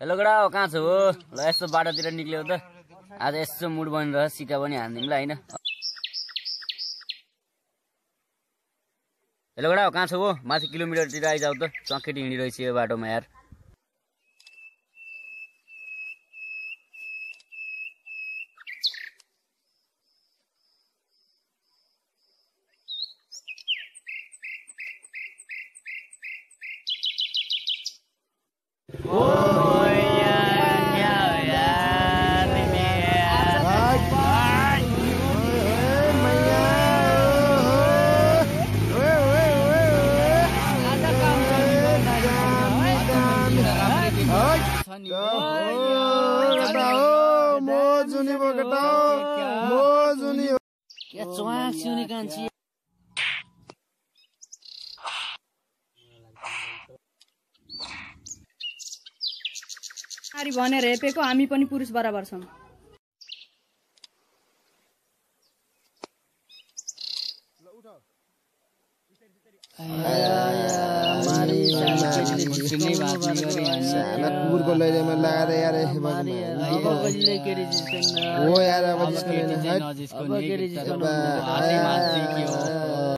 hello गडा कहाँ छौ ल यसो बाटोतिर निक्ल्यौ त आज यसो मुड बनिरहेछ सिका पनि हान्दिम ल हैन हेलो गडा कहाँ छौ माथि किलोमिटरतिर आइजाउ त चकेटी हिँडिरहेछ यो बाटोमा यार नारी भनेर हेपेको हामी पनि पुरुष बराबर छौं कुकुरको लैजामा लगाएर यार हो यार अब